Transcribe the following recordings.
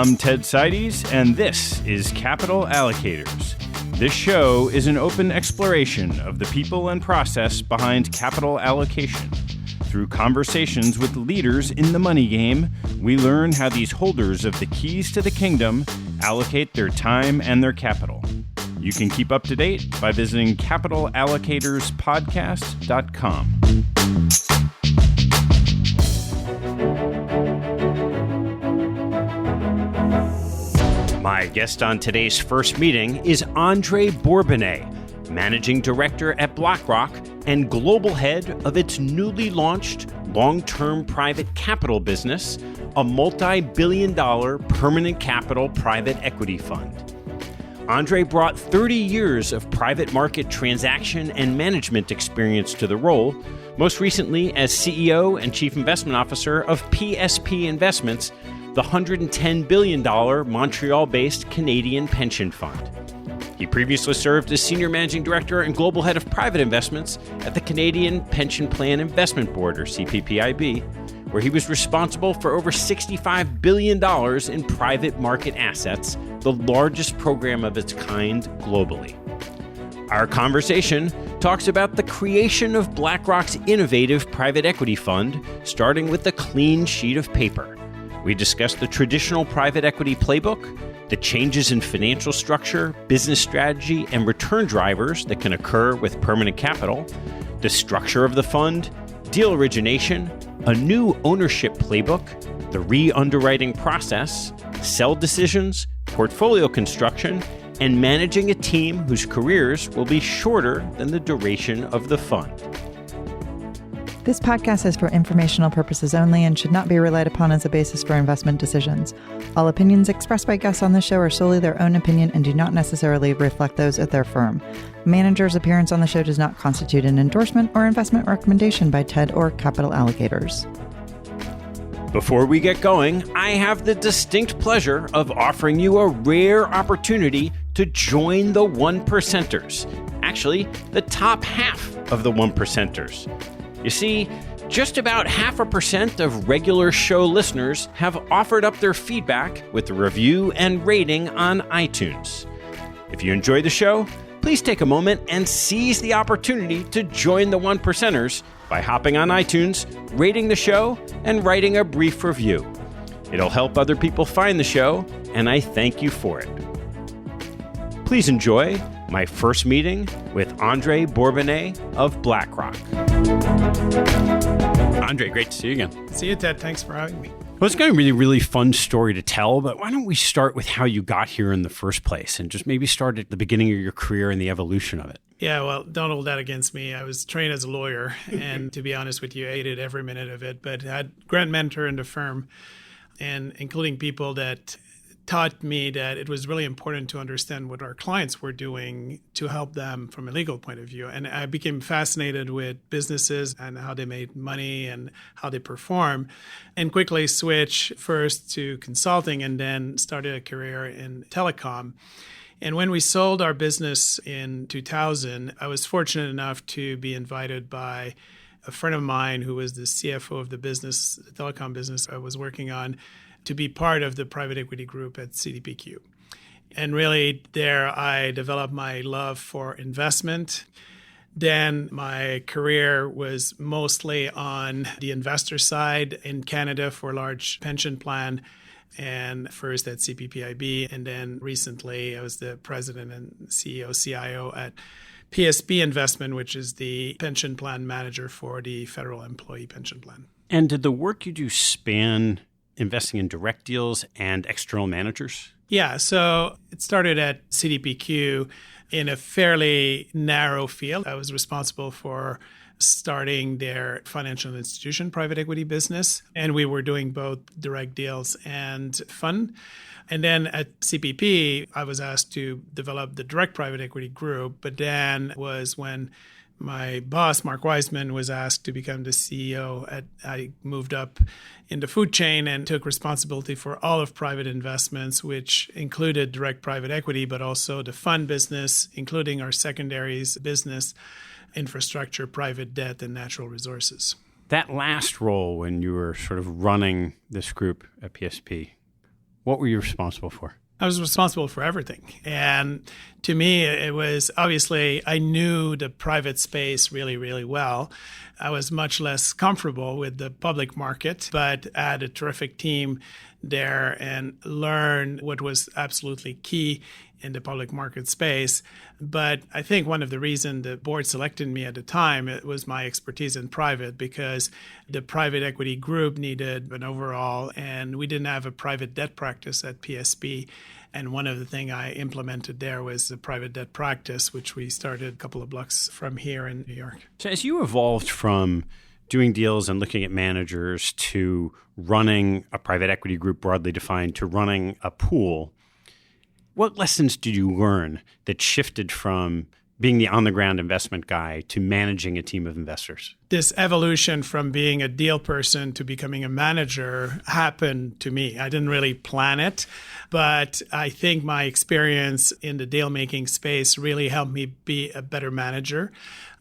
I'm Ted Seides, and this is Capital Allocators. This show is an open exploration of the people and process behind capital allocation. Through conversations with leaders in the money game, we learn how these holders of the keys to the kingdom allocate their time and their capital. You can keep up to date by visiting capitalallocatorsPodcast.com. My guest on today's first meeting is André Bourbonnais, Managing Director at Blackrock and Global Head of its newly launched long-term private capital business, a multi-billion-dollar permanent capital private equity fund. André brought 30 years of private market transaction and management experience to the role, most recently as CEO and Chief Investment Officer of PSP Investments, the $110 billion Montreal-based Canadian pension fund. He previously served as Senior Managing Director and Global Head of Private Investments at the Canadian Pension Plan Investment Board, or CPPIB, where he was responsible for over $65 billion in private market assets, the largest program of its kind globally. Our conversation talks about the creation of BlackRock's innovative private equity fund, starting with a clean sheet of paper. We discuss the traditional private equity playbook, the changes in financial structure, business strategy, and return drivers that can occur with permanent capital, the structure of the fund, deal origination, a new ownership playbook, the re-underwriting process, sell decisions, portfolio construction, and managing a team whose careers will be shorter than the duration of the fund. This podcast is for informational purposes only and should not be relied upon as a basis for investment decisions. All opinions expressed by guests on the show are solely their own opinion and do not necessarily reflect those of their firm. Manager's appearance on the show does not constitute an endorsement or investment recommendation by TED or Capital Allocators. Before we get going, I have the distinct pleasure of offering you a rare opportunity to join the one percenters. Actually, the top half of the one percenters. You see, just about 0.5% of regular show listeners have offered up their feedback with a review and rating on iTunes. If you enjoy the show, please take a moment and seize the opportunity to join the one percenters by hopping on iTunes, rating the show, and writing a brief review. It'll help other people find the show, and I thank you for it. Please enjoy my first meeting with André Bourbonnais of BlackRock. André, great to see you again. See you, Ted. Thanks for having me. Well, it's got a really, really fun story to tell, but why don't we start with how you got here in the first place and just maybe start at the beginning of your career and the evolution of it. Yeah, well, don't hold that against me. I was trained as a lawyer, and to be honest with you, I hated every minute of it, but I had a great mentor in the firm, and including people that taught me that it was really important to understand what our clients were doing to help them from a legal point of view. And I became fascinated with businesses and how they made money and how they perform, and quickly switched first to consulting and then started a career in telecom. And when we sold our business in 2000, I was fortunate enough to be invited by a friend of mine who was the CFO of the business, the telecom business I was working on, to be part of the private equity group at CDPQ. And really there I developed my love for investment. Then my career was mostly on the investor side in Canada for a large pension plan, and first at CPPIB, and then recently I was the president and CEO, CIO at PSP Investment, which is the pension plan manager for the federal employee pension plan. And did the work you do span investing in direct deals and external managers? Yeah, so it started at CDPQ in a fairly narrow field. I was responsible for starting their financial institution private equity business, and we were doing both direct deals and fund. And then at CPP, I was asked to develop the direct private equity group, but then was when my boss, Mark Wiseman, was asked to become the CEO. I moved up in the food chain and took responsibility for all of private investments, which included direct private equity, but also the fund business, including our secondaries business, infrastructure, private debt, and natural resources. That last role when you were sort of running this group at PSP, What were you responsible for? I was responsible for everything. And to me, it was obviously, I knew the private space really, really well. I was much less comfortable with the public market, but I had a terrific team there and learned what was absolutely key in the public market space. But I think one of the reasons the board selected me at the time, it was my expertise in private, because the private equity group needed an overhaul, and we didn't have a private debt practice at PSP. And one of the things I implemented there was the private debt practice, which we started a couple of blocks from here in New York. So as you evolved from doing deals and looking at managers to running a private equity group broadly defined to running a pool, what lessons did you learn that shifted from being the on-the-ground investment guy to managing a team of investors? This evolution from being a deal person to becoming a manager happened to me. I didn't really plan it, but I think my experience in the deal-making space really helped me be a better manager.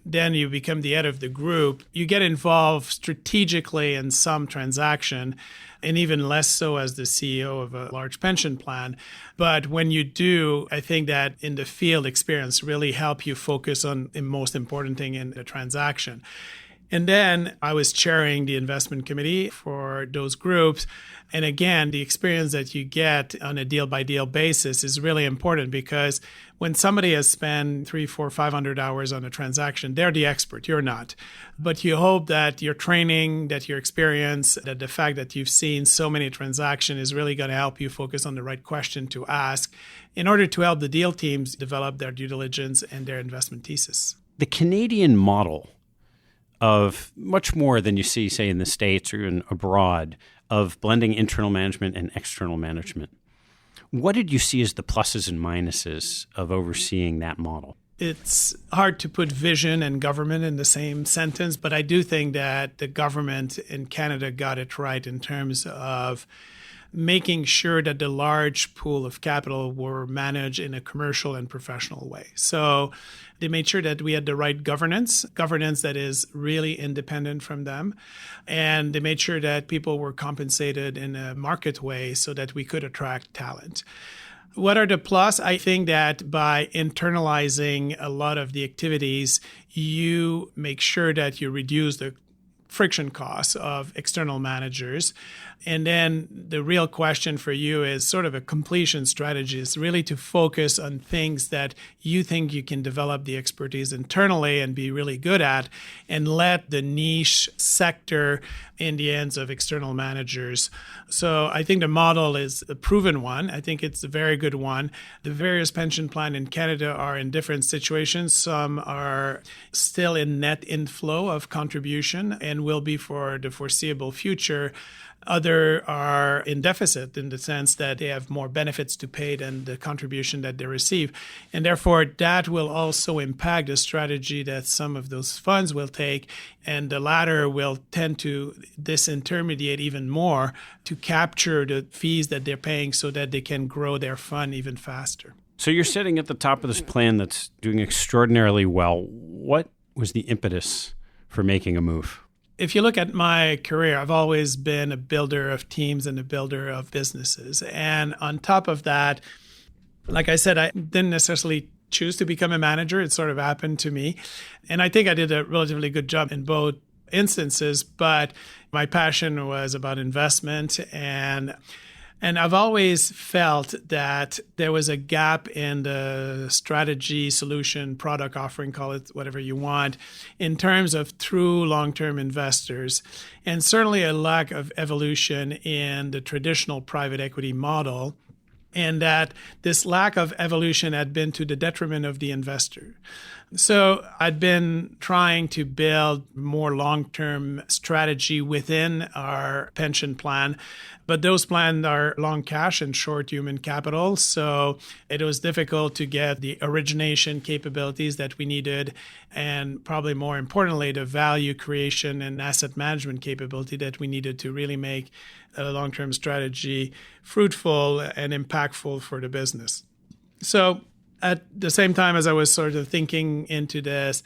Then you become the head of the group. You get involved strategically in some transaction, and even less so as the CEO of a large pension plan. But when you do, I think that in the field experience really help you focus on the most important thing in the transaction. And then I was chairing the investment committee for those groups. And again, the experience that you get on a deal-by-deal basis is really important, because when somebody has spent 300, 400, 500 hours on a transaction, they're the expert, you're not. But you hope that your training, that your experience, that the fact that you've seen so many transactions is really going to help you focus on the right question to ask in order to help the deal teams develop their due diligence and their investment thesis. The Canadian model of much more than you see, say, in the States or even abroad, of blending internal management and external management. What did you see as the pluses and minuses of overseeing that model? It's hard to put vision and government in the same sentence, but I do think that the government in Canada got it right in terms of making sure that the large pool of capital were managed in a commercial and professional way. So they made sure that we had the right governance that is really independent from them. And they made sure that people were compensated in a market way so that we could attract talent. What are the plus? I think that by internalizing a lot of the activities, you make sure that you reduce the friction costs of external managers. And then the real question for you is sort of a completion strategy. It's really to focus on things that you think you can develop the expertise internally and be really good at, and let the niche sector in the hands of external managers. So I think the model is a proven one. I think it's a very good one. The various pension plans in Canada are in different situations. Some are still in net inflow of contribution and will be for the foreseeable future. Others are in deficit in the sense that they have more benefits to pay than the contribution that they receive. And therefore, that will also impact the strategy that some of those funds will take. And the latter will tend to disintermediate even more to capture the fees that they're paying so that they can grow their fund even faster. So you're sitting at the top of this plan that's doing extraordinarily well. What was the impetus for making a move? If you look at my career, I've always been a builder of teams and a builder of businesses. And on top of that, like I said, I didn't necessarily choose to become a manager. It sort of happened to me. And I think I did a relatively good job in both instances, but my passion was about investment. And I've always felt that there was a gap in the strategy, solution, product offering, call it whatever you want, in terms of true long-term investors, and certainly a lack of evolution in the traditional private equity model, and that this lack of evolution had been to the detriment of the investor. So I'd been trying to build more long-term strategy within our pension plan, but those plans are long cash and short human capital. So it was difficult to get the origination capabilities that we needed, and probably more importantly, the value creation and asset management capability that we needed to really make a long-term strategy fruitful and impactful for the business. So at the same time as I was sort of thinking into this,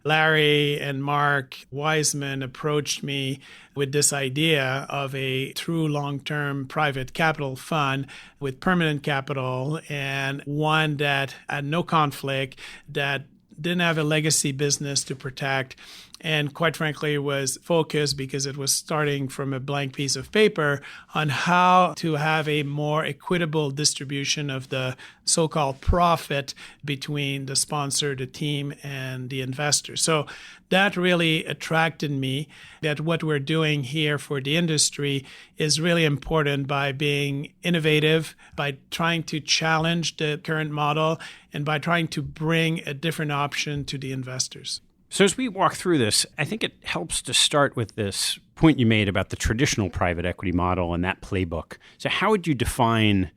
Larry and Mark Wiseman approached me with this idea of a true long-term private capital fund with permanent capital and one that had no conflict, that didn't have a legacy business to protect, and quite frankly was focused, because it was starting from a blank piece of paper, on how to have a more equitable distribution of the so-called profit between the sponsor, the team, and the investor. So that really attracted me, that what we're doing here for the industry is really important by being innovative, by trying to challenge the current model, and by trying to bring a different option to the investors. So as we walk through this, I think it helps to start with this point you made about the traditional private equity model and that playbook. So how would you define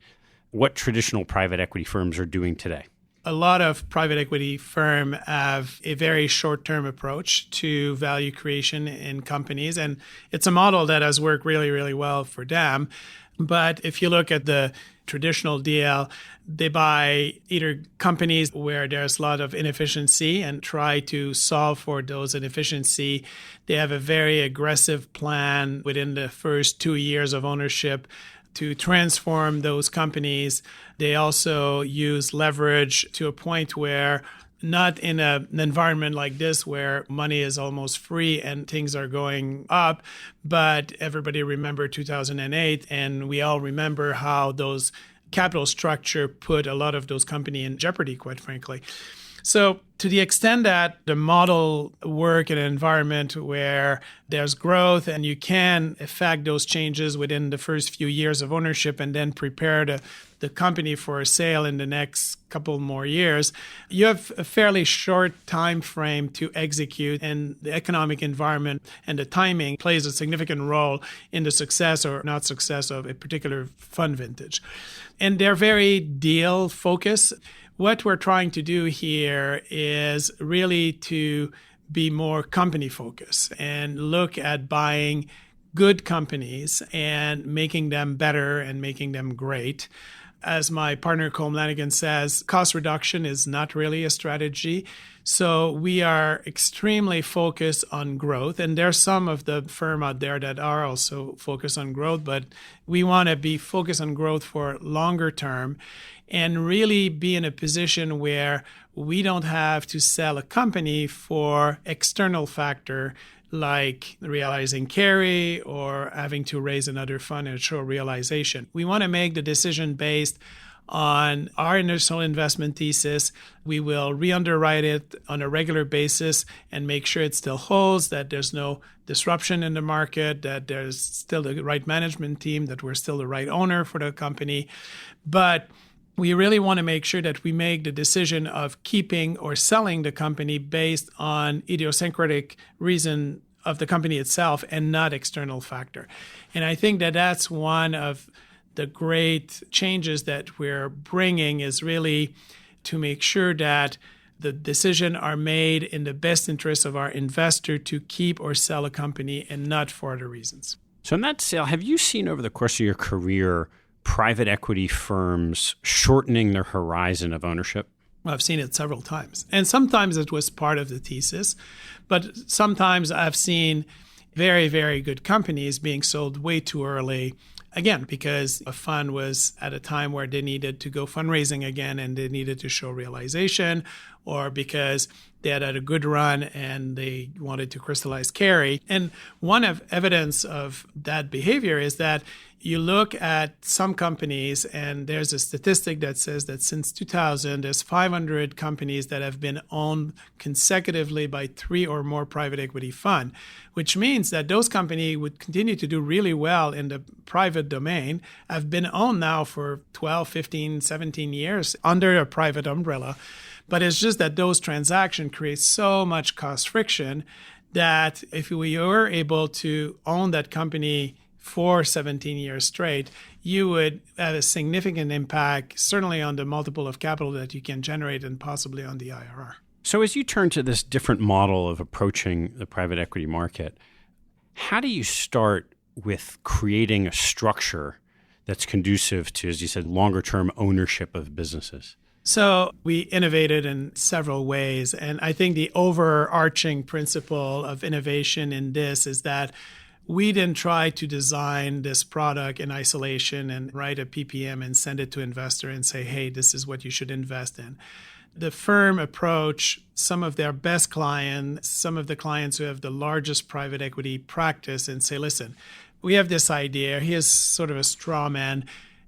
what traditional private equity firms are doing today? A lot of private equity firms have a very short-term approach to value creation in companies, and it's a model that has worked really, really well for them. But if you look at the traditional deal, they buy either companies where there's a lot of inefficiency and try to solve for those inefficiency. They have a very aggressive plan within the first 2 years of ownership to transform those companies. They also use leverage to a point where, not in an environment like this where money is almost free and things are going up, but everybody remember 2008, and we all remember how those capital structure put a lot of those companies in jeopardy, quite frankly. So to the extent that the model work in an environment where there's growth and you can effect those changes within the first few years of ownership and then prepare the company for a sale in the next couple more years, you have a fairly short time frame to execute, and the economic environment and the timing plays a significant role in the success or not success of a particular fund vintage. And they're very deal focused. What we're trying to do here is really to be more company focused and look at buying good companies and making them better and making them great. As my partner Colm Lanigan says, cost reduction is not really a strategy. So we are extremely focused on growth. And there's some of the firm out there that are also focused on growth, but we want to be focused on growth for longer term and really be in a position where we don't have to sell a company for external factor like realizing carry or having to raise another fund and show realization. We want to make the decision based on our initial investment thesis. We will re-underwrite it on a regular basis and make sure it still holds, that there's no disruption in the market, that there's still the right management team, that we're still the right owner for the company. But we really want to make sure that we make the decision of keeping or selling the company based on idiosyncratic reason of the company itself and not external factor. And I think that that's one of the great changes that we're bringing, is really to make sure that the decisions are made in the best interest of our investor to keep or sell a company and not for other reasons. So in that sale, have you seen over the course of your career private equity firms shortening their horizon of ownership? Well, I've seen it several times. And sometimes it was part of the thesis, but sometimes I've seen very, very good companies being sold way too early. Again, because a fund was at a time where they needed to go fundraising again and they needed to show realization, or because they had a good run and they wanted to crystallize carry. And one of evidence of that behavior is that you look at some companies, and there's a statistic that says that since 2000, there's 500 companies that have been owned consecutively by 3 or more private equity funds, which means that those companies would continue to do really well in the private domain, have been owned now for 12, 15, 17 years under a private umbrella. But it's just that those transactions create so much cost friction that if we were able to own that company for 17 years straight, you would have a significant impact, certainly on the multiple of capital that you can generate and possibly on the IRR. So as you turn to this different model of approaching the private equity market, how do you start with creating a structure that's conducive to, as you said, longer-term ownership of businesses? So we innovated in several ways. And I think the overarching principle of innovation in this is that we didn't try to design this product in isolation and write a PPM and send it to investor and say, hey, this is what you should invest in. The firm approach some of their best clients, some of the clients who have the largest private equity practice, and say, listen, we have this idea. Here's sort of a straw man.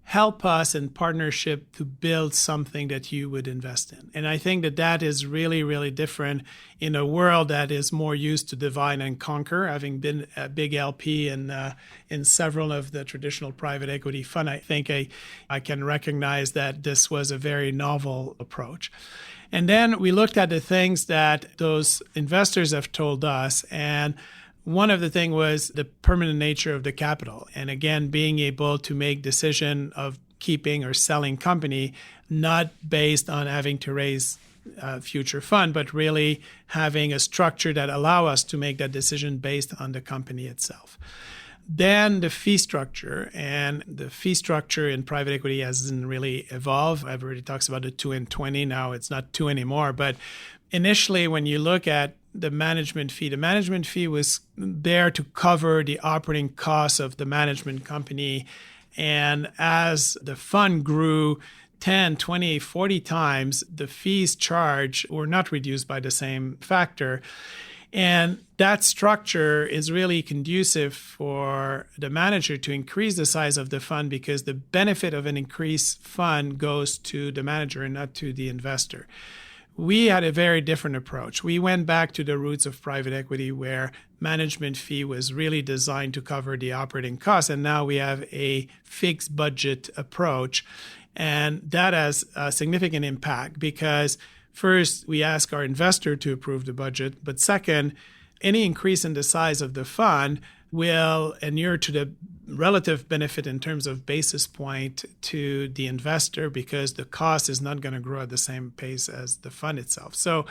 Help us in partnership to build something that you would invest in. And I think that that is really, really different in a world that is more used to divide and conquer. Having been a big LP in several of the traditional private equity fund, I think I can recognize that this was a very novel approach. And then we looked at the things that those investors have told us, and one of the things was the permanent nature of the capital. And again, being able to make decision of keeping or selling company, not based on having to raise a future fund, but really having a structure that allow us to make that decision based on the company itself. Then the fee structure, and the fee structure in private equity hasn't really evolved. Everybody talks about the 2 and 20. Now it's not 2 anymore. But initially, when you look at the management fee was there to cover the operating costs of the management company. And as the fund grew 10, 20, 40 times, the fees charged were not reduced by the same factor. And that structure is really conducive for the manager to increase the size of the fund, because the benefit of an increased fund goes to the manager and not to the investor. We had a very different approach. We went back to the roots of private equity, where management fee was really designed to cover the operating costs. And now we have a fixed budget approach. And that has a significant impact, because first, we ask our investor to approve the budget. But second, any increase in the size of the fund will inure to the relative benefit in terms of basis point to the investor, because the cost is not going to grow at the same pace as the fund itself. So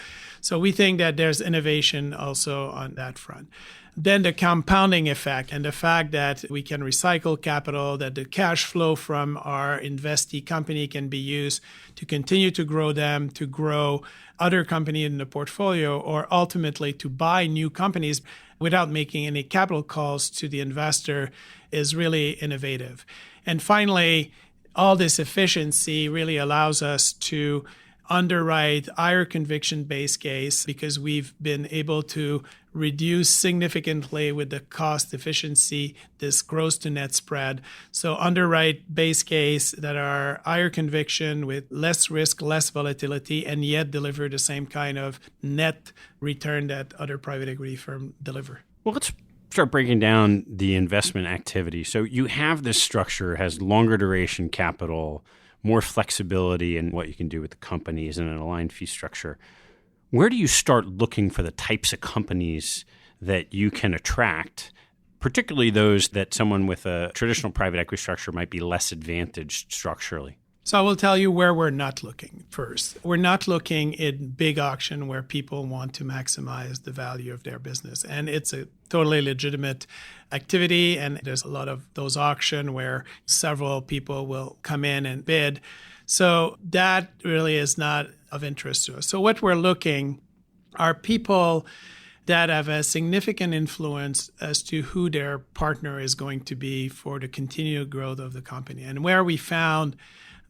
we think that there's innovation also on that front. Then the compounding effect, and the fact that we can recycle capital, that the cash flow from our investee company can be used to continue to grow them, to grow other companies in the portfolio, or ultimately to buy new companies without making any capital calls to the investor, is really innovative. And finally, all this efficiency really allows us to underwrite higher conviction base case, because we've been able to reduce significantly with the cost efficiency this gross to net spread. So underwrite base case that are higher conviction with less risk, less volatility, and yet deliver the same kind of net return that other private equity firms deliver. Well, let's start breaking down the investment activity. So you have this structure, has longer duration capital, more flexibility in what you can do with the companies, and an aligned fee structure. Where do you start looking for the types of companies that you can attract, particularly those that someone with a traditional private equity structure might be less advantaged structurally? So I will tell you where we're not looking first. We're not looking in big auction where people want to maximize the value of their business. And it's a totally legitimate activity. And there's a lot of those auctions where several people will come in and bid. So that really is not of interest to us. So what we're looking are people that have a significant influence as to who their partner is going to be for the continued growth of the company. And where we found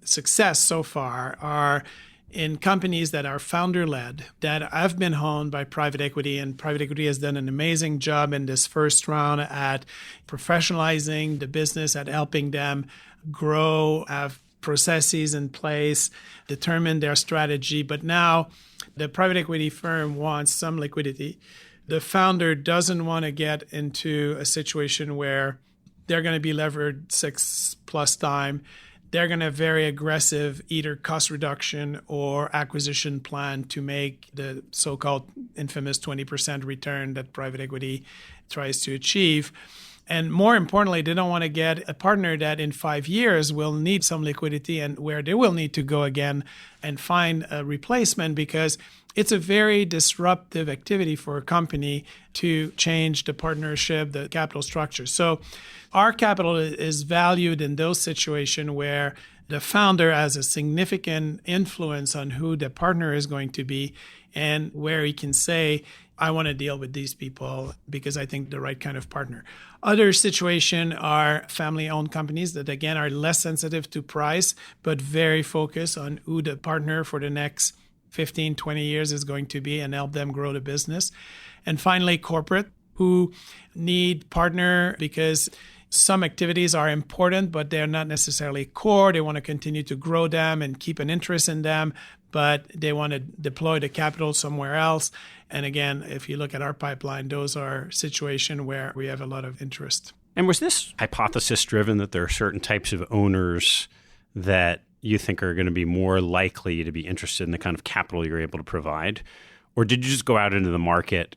success so far are in companies that are founder-led, that have been owned by private equity, and private equity has done an amazing job in this first round at professionalizing the business, at helping them grow, have processes in place, determine their strategy. But now the private equity firm wants some liquidity. The founder doesn't want to get into a situation where they're going to be levered 6+ times. They're going to have very aggressive either cost reduction or acquisition plan to make the so-called infamous 20% return that private equity tries to achieve. And more importantly, they don't want to get a partner that in 5 years will need some liquidity, and where they will need to go again and find a replacement, because it's a very disruptive activity for a company to change the partnership, the capital structure. So our capital is valued in those situations where the founder has a significant influence on who the partner is going to be and where he can say, I want to deal with these people because I think the right kind of partner. Other situations are family-owned companies that, again, are less sensitive to price, but very focused on who the partner for the next 15, 20 years is going to be and help them grow the business. And finally, corporate, who need partner because some activities are important, but they're not necessarily core. They want to continue to grow them and keep an interest in them, but they want to deploy the capital somewhere else. And again, if you look at our pipeline, those are situations where we have a lot of interest. And was this hypothesis driven that there are certain types of owners that you think are going to be more likely to be interested in the kind of capital you're able to provide? Or did you just go out into the market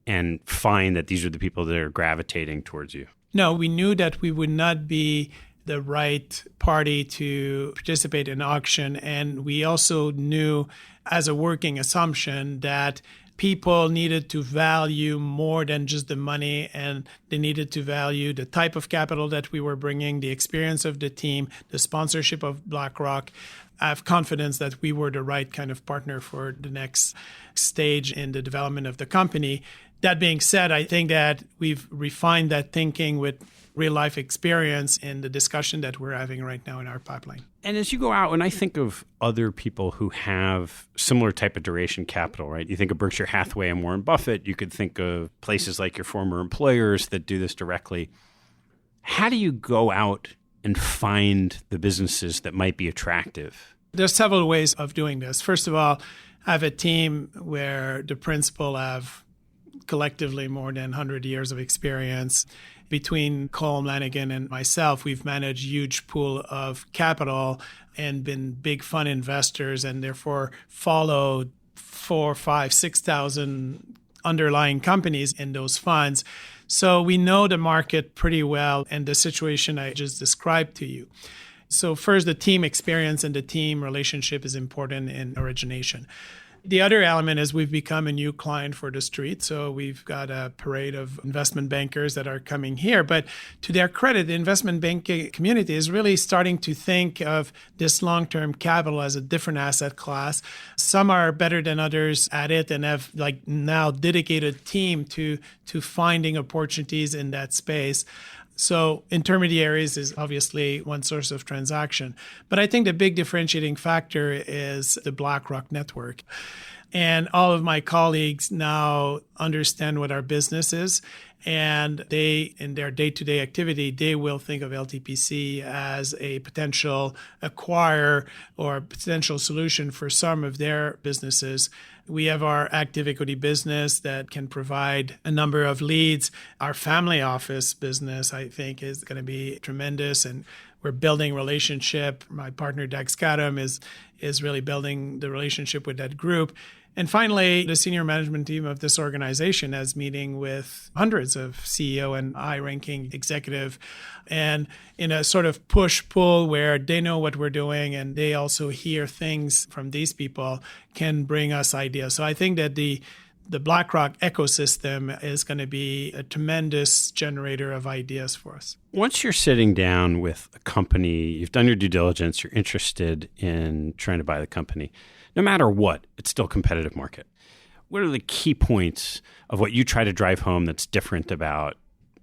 and find that these are the people that are gravitating towards you? No, we knew that we would not be the right party to participate in auction. And we also knew as a working assumption that people needed to value more than just the money, and they needed to value the type of capital that we were bringing, the experience of the team, the sponsorship of BlackRock. I have confidence that we were the right kind of partner for the next stage in the development of the company. That being said, I think that we've refined that thinking with real life experience in the discussion that we're having right now in our pipeline. And as you go out, when I think of other people who have similar type of duration capital, right? You think of Berkshire Hathaway and Warren Buffett. You could think of places like your former employers that do this directly. How do you go out and find the businesses that might be attractive? There's several ways of doing this. First of all, I have a team where the principal have collectively more than 100 years of experience. Between Cole Lanigan and myself, we've managed huge pool of capital and been big fund investors and therefore followed 4,000, 5,000, 6,000 underlying companies in those funds. So we know the market pretty well and the situation I just described to you. So first, the team experience and the team relationship is important in origination. The other element is we've become a new client for the street. So we've got a parade of investment bankers that are coming here. But to their credit, the investment banking community is really starting to think of this long-term capital as a different asset class. Some are better than others at it and have like now dedicated team to finding opportunities in that space. So intermediaries is obviously one source of transaction. But I think the big differentiating factor is the BlackRock network. And all of my colleagues now understand what our business is. And they, in their day-to-day activity, they will think of LTPC as a potential acquirer or a potential solution for some of their businesses. We have our active equity business that can provide a number of leads. Our family office business, I think, is going to be tremendous. And we're building relationship. My partner, Doug Scadam, is really building the relationship with that group. And finally, the senior management team of this organization is meeting with hundreds of CEO and high-ranking executive, and in a sort of push-pull where they know what we're doing and they also hear things from these people can bring us ideas. So I think that the BlackRock ecosystem is going to be a tremendous generator of ideas for us. Once you're sitting down with a company, you've done your due diligence, you're interested in trying to buy the company, no matter what, it's still a competitive market. What are the key points of what you try to drive home that's different about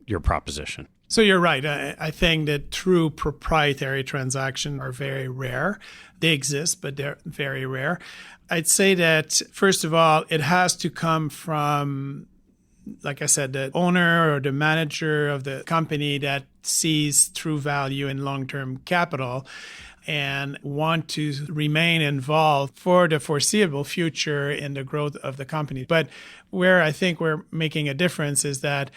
your proposition? So you're right. I think that true proprietary transactions are very rare. They exist, but they're very rare. I'd say that, first of all, it has to come from, like I said, the owner or the manager of the company that sees true value in long-term capital and want to remain involved for the foreseeable future in the growth of the company. But where I think we're making a difference is that,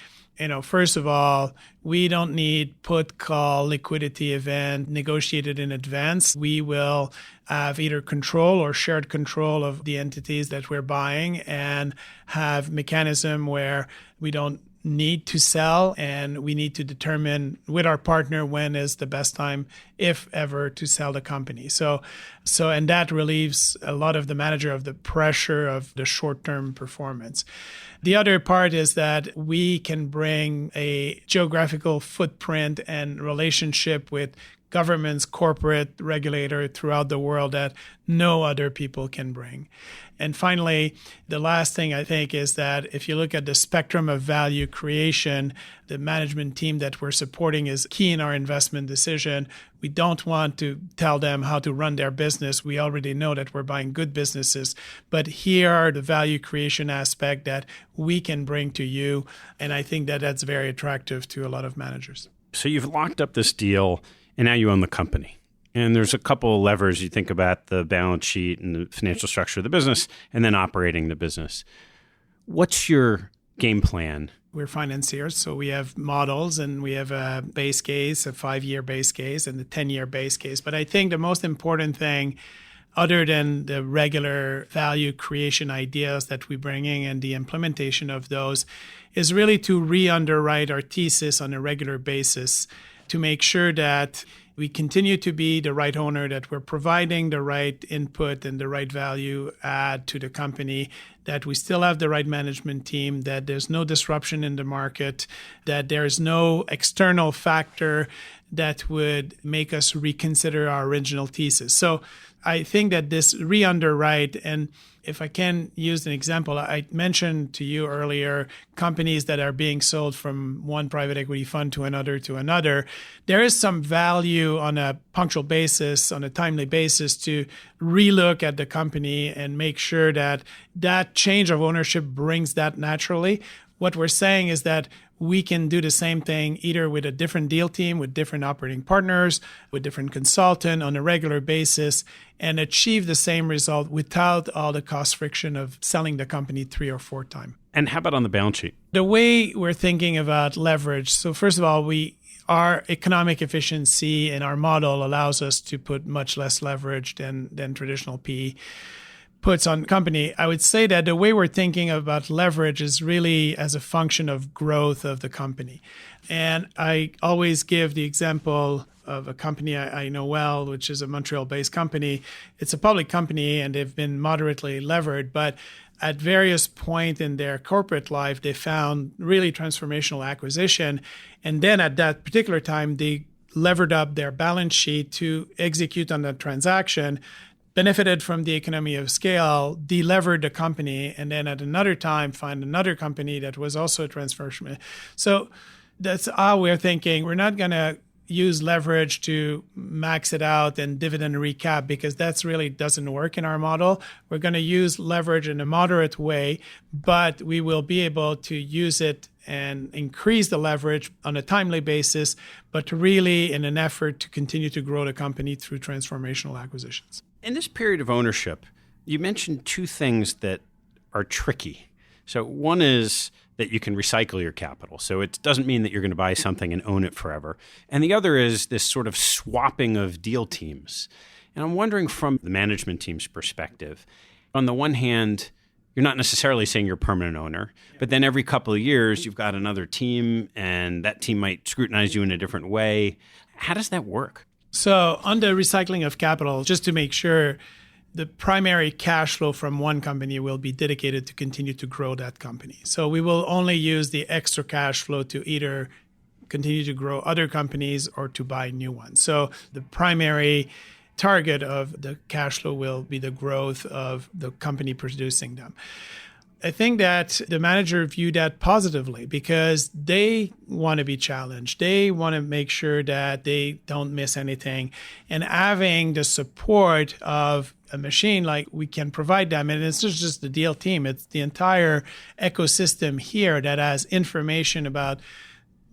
first of all, we don't need put call liquidity event negotiated in advance. We will have either control or shared control of the entities that we're buying and have mechanism where we don't need to sell and we need to determine with our partner when is the best time, if ever, to sell the company. So and that relieves a lot of the manager of the pressure of the short-term performance. The other part is that we can bring a geographical footprint and relationship with governments, corporate regulator throughout the world that no other people can bring. And finally, the last thing I think is that if you look at the spectrum of value creation, the management team that we're supporting is key in our investment decision. We don't want to tell them how to run their business. We already know that we're buying good businesses. But here are the value creation aspect that we can bring to you. And I think that that's very attractive to a lot of managers. So you've locked up this deal and now you own the company. And there's a couple of levers you think about: the balance sheet and the financial structure of the business, and then operating the business. What's your game plan? We're financiers, so we have models and we have a base case, a 5-year base case, and a 10-year base case. But I think the most important thing, other than the regular value creation ideas that we bring in and the implementation of those, is really to re-underwrite our thesis on a regular basis to make sure that we continue to be the right owner, that we're providing the right input and the right value add to the company, that we still have the right management team, that there's no disruption in the market, that there's no external factor that would make us reconsider our original thesis. So I think that this re-underwrite, and if I can use an example, I mentioned to you earlier companies that are being sold from one private equity fund to another. There is some value on a punctual basis, on a timely basis, to relook at the company and make sure that that change of ownership brings that naturally. What we're saying is that we can do the same thing either with a different deal team, with different operating partners, with different consultant on a regular basis, and achieve the same result without all the cost friction of selling the company 3 or 4 times. And how about on the balance sheet? The way we're thinking about leverage, so first of all, our economic efficiency and our model allows us to put much less leverage than traditional PE puts on company. I would say that the way we're thinking about leverage is really as a function of growth of the company. And I always give the example of a company I know well, which is a Montreal-based company. It's a public company and they've been moderately levered, but at various points in their corporate life, they found really transformational acquisition. And then at that particular time, they levered up their balance sheet to execute on the transaction, benefited from the economy of scale, delevered the company, and then at another time find another company that was also a transformation. So that's how we're thinking. We're not going to use leverage to max it out and dividend recap because that's really doesn't work in our model. We're going to use leverage in a moderate way, but we will be able to use it and increase the leverage on a timely basis, but really in an effort to continue to grow the company through transformational acquisitions. In this period of ownership, you mentioned 2 things that are tricky. So one is that you can recycle your capital. So it doesn't mean that you're going to buy something and own it forever. And the other is this sort of swapping of deal teams. And I'm wondering from the management team's perspective, on the one hand, you're not necessarily saying you're a permanent owner, but then every couple of years you've got another team and that team might scrutinize you in a different way. How does that work? So on the recycling of capital, just to make sure, the primary cash flow from one company will be dedicated to continue to grow that company. So we will only use the extra cash flow to either continue to grow other companies or to buy new ones. So the primary target of the cash flow will be the growth of the company producing them. I think that the manager viewed that positively because they want to be challenged. They want to make sure that they don't miss anything. And having the support of a machine like we can provide them, and it's not just the deal team, it's the entire ecosystem here that has information about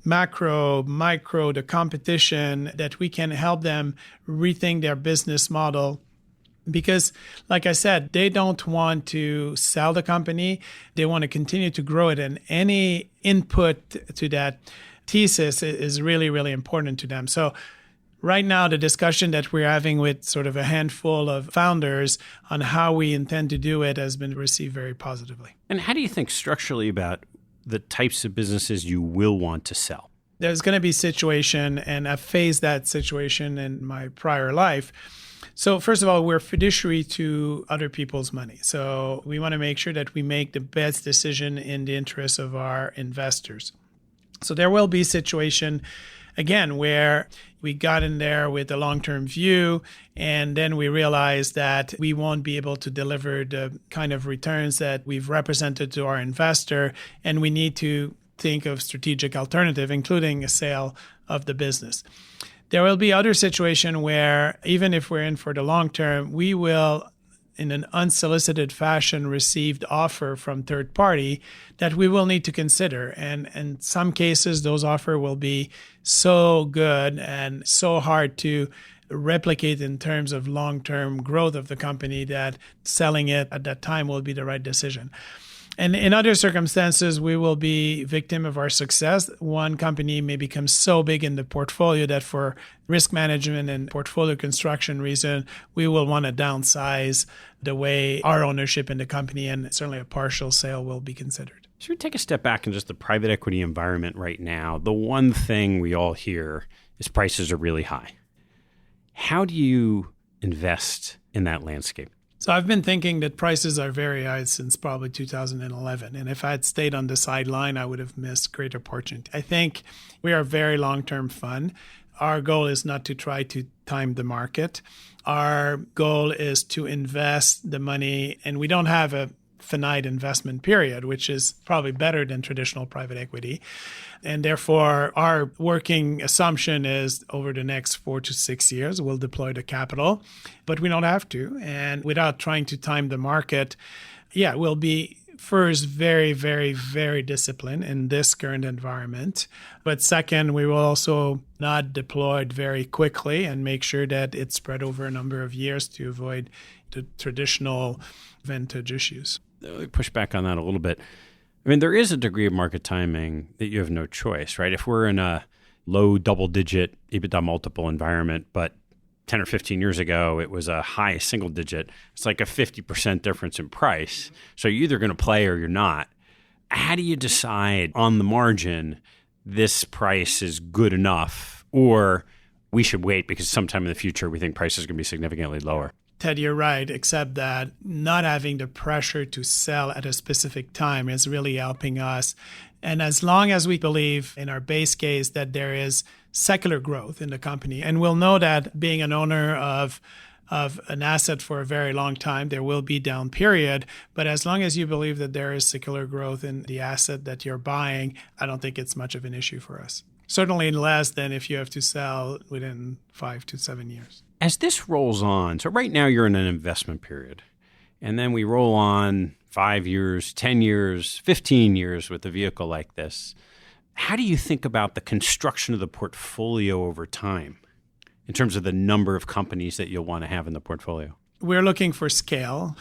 macro, micro, the competition, that we can help them rethink their business model. Because, like I said, they don't want to sell the company. They want to continue to grow it. And any input to that thesis is really, really important to them. So right now, the discussion that we're having with sort of a handful of founders on how we intend to do it has been received very positively. And how do you think structurally about the types of businesses you will want to sell? There's going to be situation, and I've faced that situation in my prior life. So first of all, we're fiduciary to other people's money. So we want to make sure that we make the best decision in the interest of our investors. So there will be situation again, where we got in there with a long-term view, and then we realized that we won't be able to deliver the kind of returns that we've represented to our investor, and we need to think of strategic alternative, including a sale of the business. There will be other situations where, even if we're in for the long term, we will, in an unsolicited fashion, received offer from third party that we will need to consider. And in some cases, those offers will be so good and so hard to replicate in terms of long-term growth of the company that selling it at that time will be the right decision. And in other circumstances, we will be victim of our success. One company may become so big in the portfolio that for risk management and portfolio construction reason, we will want to downsize the way our ownership in the company, and certainly a partial sale will be considered. Should we take a step back in just the private equity environment right now? The one thing we all hear is prices are really high. How do you invest in that landscape? So I've been thinking that prices are very high since probably 2011. And if I had stayed on the sideline, I would have missed great opportunity. I think we are a very long-term fund. Our goal is not to try to time the market. Our goal is to invest the money, and we don't have a finite investment period, which is probably better than traditional private equity. And therefore, our working assumption is over the next 4 to 6 years, we'll deploy the capital, but we don't have to. And without trying to time the market, we'll be first very, very, very disciplined in this current environment. But second, we will also not deploy it very quickly and make sure that it's spread over a number of years to avoid the traditional vintage issues. Push back on that a little bit. I mean, there is a degree of market timing that you have no choice, right? If we're in a low double-digit EBITDA multiple environment, but 10 or 15 years ago, it was a high single-digit, it's like a 50% difference in price. So you're either going to play or you're not. How do you decide on the margin this price is good enough, or we should wait because sometime in the future we think price is going to be significantly lower? Ted, you're right, except that not having the pressure to sell at a specific time is really helping us. And as long as we believe in our base case that there is secular growth in the company, and we'll know that being an owner of an asset for a very long time, there will be down period. But as long as you believe that there is secular growth in the asset that you're buying, I don't think it's much of an issue for us. Certainly less than if you have to sell within 5 to 7 years. As this rolls on, so right now you're in an investment period, and then we roll on 5 years, 10 years, 15 years with a vehicle like this. How do you think about the construction of the portfolio over time in terms of the number of companies that you'll want to have in the portfolio? We're looking for scale.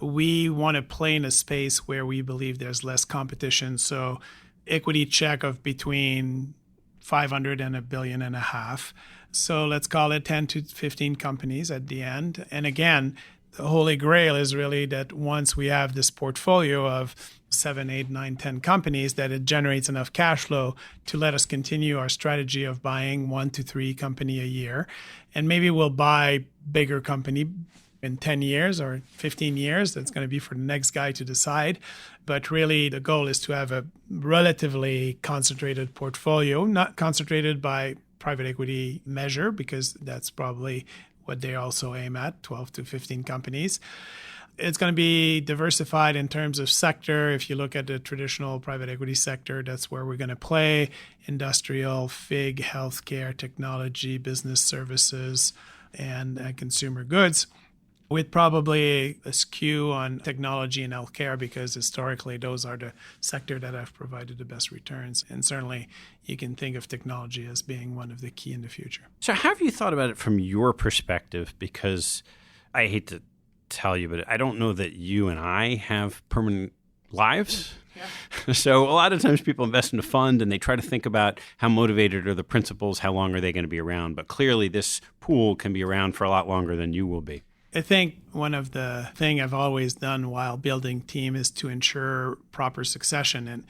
We want to play in a space where we believe there's less competition. So equity check of between 500 and $1.5 billion. So let's call it 10 to 15 companies at the end. And again, the holy grail is really that once we have this portfolio of 7, 8, 9, 10 companies, that it generates enough cash flow to let us continue our strategy of buying 1 to 3 company a year. And maybe we'll buy bigger company in 10 years or 15 years. That's going to be for the next guy to decide. But really, the goal is to have a relatively concentrated portfolio, not concentrated by private equity measure, because that's probably what they also aim at, 12 to 15 companies. It's going to be diversified in terms of sector. If you look at the traditional private equity sector, that's where we're going to play: industrial, FIG, healthcare, technology, business services, and consumer goods, with probably a skew on technology and healthcare, because historically those are the sector that have provided the best returns. And certainly you can think of technology as being one of the key in the future. So how have you thought about it from your perspective? Because I hate to tell you, but I don't know that you and I have permanent lives. Yeah. So a lot of times people invest in a fund and they try to think about how motivated are the principals, how long are they going to be around? But clearly this pool can be around for a lot longer than you will be. I think one of the things I've always done while building team is to ensure proper succession. And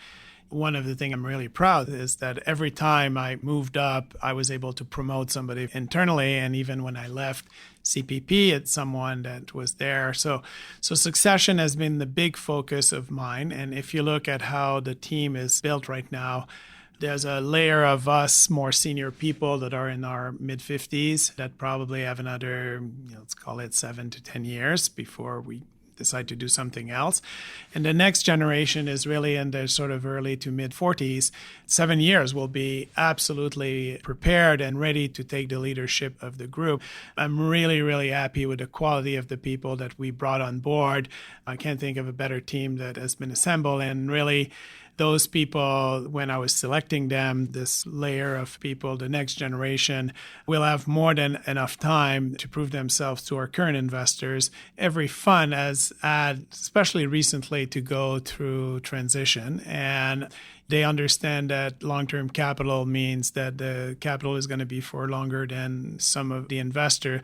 one of the things I'm really proud is that every time I moved up, I was able to promote somebody internally. And even when I left CPP, it's someone that was there. So succession has been the big focus of mine. And if you look at how the team is built right now, There's a layer of us more senior people that are in our mid-50s that probably have another, let's call it 7 to 10 years before we decide to do something else. And the next generation is really in their sort of early to mid-40s. 7 years will be absolutely prepared and ready to take the leadership of the group. I'm really, really happy with the quality of the people that we brought on board. I can't think of a better team that has been assembled, and really those people, when I was selecting them, this layer of people, the next generation, will have more than enough time to prove themselves to our current investors. Every fund has had, especially recently, to go through transition. And they understand that long-term capital means that the capital is going to be for longer than some of the investor.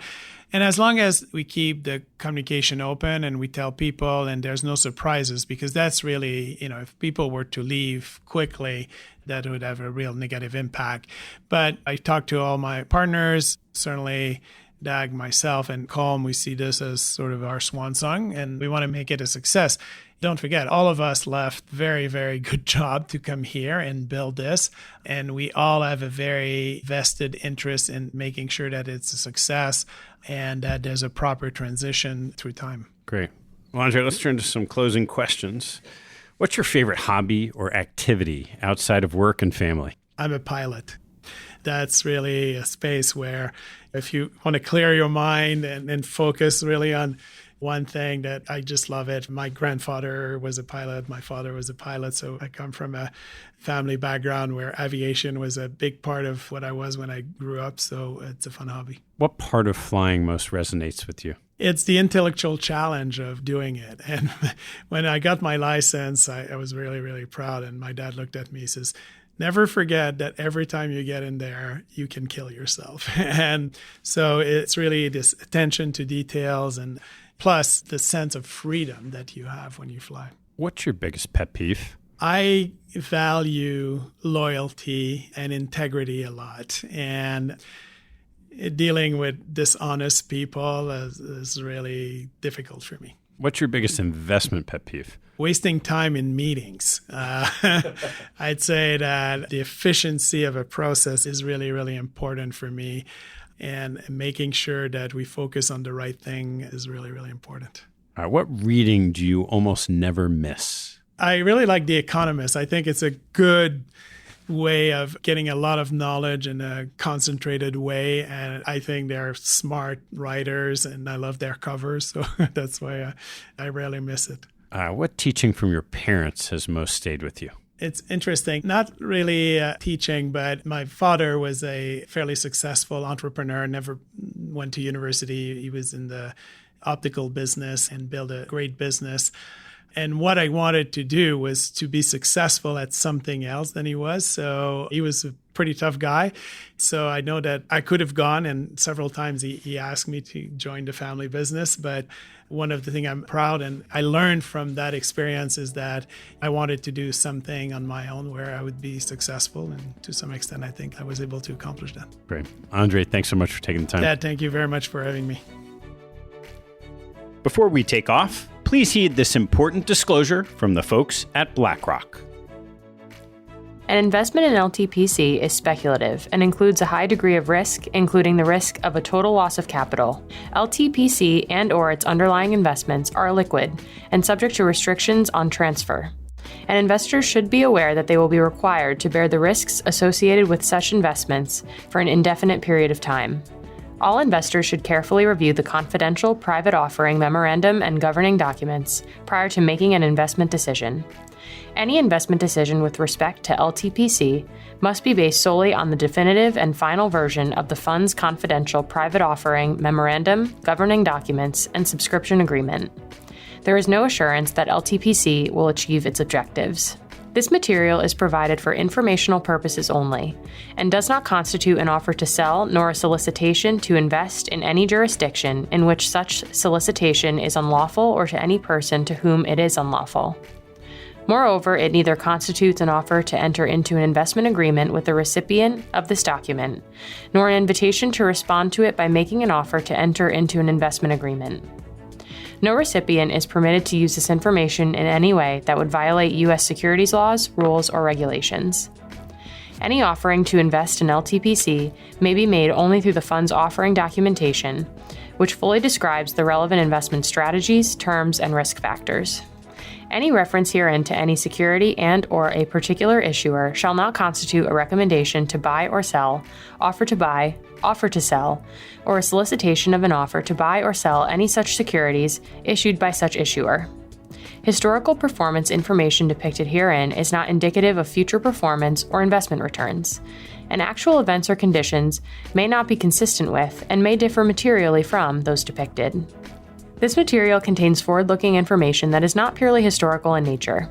And as long as we keep the communication open and we tell people and there's no surprises, because that's really, if people were to leave quickly, that would have a real negative impact. But I talked to all my partners, certainly Dag, myself, and Colm. We see this as sort of our swan song, and we want to make it a success. Don't forget, all of us left very, very good job to come here and build this. And we all have a very vested interest in making sure that it's a success and that there's a proper transition through time. Great. Well, André, let's turn to some closing questions. What's your favorite hobby or activity outside of work and family? I'm a pilot. That's really a space where if you want to clear your mind and focus really on one thing, that I just love it. My grandfather was a pilot. My father was a pilot. So I come from a family background where aviation was a big part of what I was when I grew up. So it's a fun hobby. What part of flying most resonates with you? It's the intellectual challenge of doing it. And when I got my license, I was really, really proud. And my dad looked at me and says, never forget that every time you get in there, you can kill yourself. And so it's really this attention to details and plus the sense of freedom that you have when you fly. What's your biggest pet peeve? I value loyalty and integrity a lot. And dealing with dishonest people is really difficult for me. What's your biggest investment pet peeve? Wasting time in meetings. I'd say that the efficiency of a process is really, really important for me. And making sure that we focus on the right thing is really, really important. What reading do you almost never miss? I really like The Economist. I think it's a good way of getting a lot of knowledge in a concentrated way. And I think they're smart writers and I love their covers. So that's why I rarely miss it. What teaching from your parents has most stayed with you? It's interesting, not really teaching, but my father was a fairly successful entrepreneur, never went to university. He was in the optical business and built a great business. And what I wanted to do was to be successful at something else than he was. So he was a pretty tough guy. So I know that I could have gone, and several times he asked me to join the family business. But one of the things I'm proud and I learned from that experience is that I wanted to do something on my own where I would be successful. And to some extent, I think I was able to accomplish that. Great. André, thanks so much for taking the time. Dad, thank you very much for having me. Before we take off, please heed this important disclosure from the folks at BlackRock. An investment in LTPC is speculative and includes a high degree of risk, including the risk of a total loss of capital. LTPC and/or its underlying investments are liquid and subject to restrictions on transfer. And investors should be aware that they will be required to bear the risks associated with such investments for an indefinite period of time. All investors should carefully review the confidential private offering memorandum and governing documents prior to making an investment decision. Any investment decision with respect to LTPC must be based solely on the definitive and final version of the fund's confidential private offering memorandum, governing documents, and subscription agreement. There is no assurance that LTPC will achieve its objectives. This material is provided for informational purposes only and does not constitute an offer to sell nor a solicitation to invest in any jurisdiction in which such solicitation is unlawful or to any person to whom it is unlawful. Moreover, it neither constitutes an offer to enter into an investment agreement with the recipient of this document, nor an invitation to respond to it by making an offer to enter into an investment agreement. No recipient is permitted to use this information in any way that would violate U.S. securities laws, rules, or regulations. Any offering to invest in LTPC may be made only through the fund's offering documentation, which fully describes the relevant investment strategies, terms, and risk factors. Any reference herein to any security and/or a particular issuer shall not constitute a recommendation to buy or sell, offer to buy, offer to sell, or a solicitation of an offer to buy or sell any such securities issued by such issuer. Historical performance information depicted herein is not indicative of future performance or investment returns, and actual events or conditions may not be consistent with and may differ materially from those depicted. This material contains forward-looking information that is not purely historical in nature.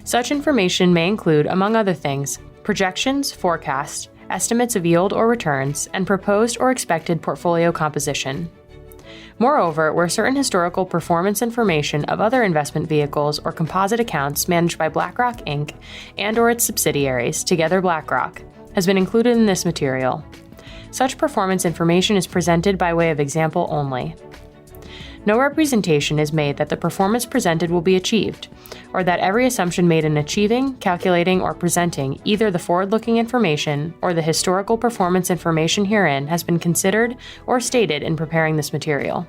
Such information may include, among other things, projections, forecasts, estimates of yield or returns, and proposed or expected portfolio composition. Moreover, where certain historical performance information of other investment vehicles or composite accounts managed by Blackrock Inc. and/or its subsidiaries, together Blackrock, has been included in this material. Such performance information is presented by way of example only. No representation is made that the performance presented will be achieved, or that every assumption made in achieving, calculating, or presenting either the forward-looking information or the historical performance information herein has been considered or stated in preparing this material.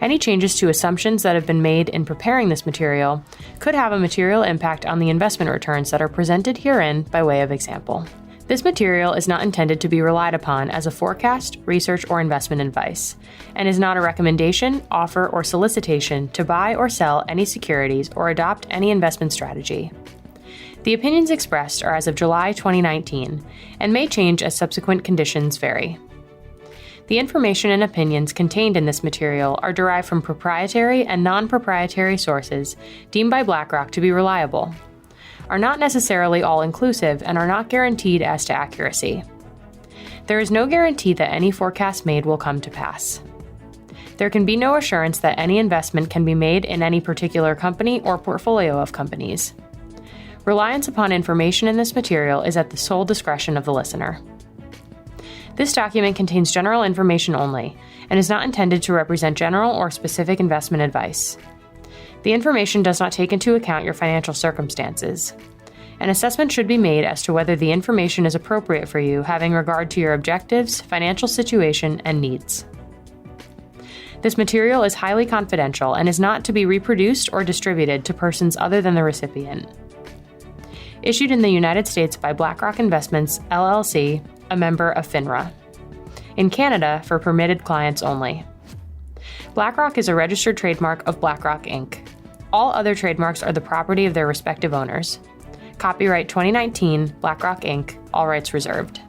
Any changes to assumptions that have been made in preparing this material could have a material impact on the investment returns that are presented herein by way of example. This material is not intended to be relied upon as a forecast, research, or investment advice, and is not a recommendation, offer, or solicitation to buy or sell any securities or adopt any investment strategy. The opinions expressed are as of July 2019 and may change as subsequent conditions vary. The information and opinions contained in this material are derived from proprietary and non-proprietary sources deemed by Blackrock to be reliable, are not necessarily all-inclusive, and are not guaranteed as to accuracy. There is no guarantee that any forecast made will come to pass. There can be no assurance that any investment can be made in any particular company or portfolio of companies. Reliance upon information in this material is at the sole discretion of the listener. This document contains general information only and is not intended to represent general or specific investment advice. The information does not take into account your financial circumstances. An assessment should be made as to whether the information is appropriate for you, having regard to your objectives, financial situation, and needs. This material is highly confidential and is not to be reproduced or distributed to persons other than the recipient. Issued in the United States by Blackrock Investments, LLC, a member of FINRA. In Canada, for permitted clients only. Blackrock is a registered trademark of Blackrock Inc. All other trademarks are the property of their respective owners. Copyright 2019, Blackrock Inc., all rights reserved.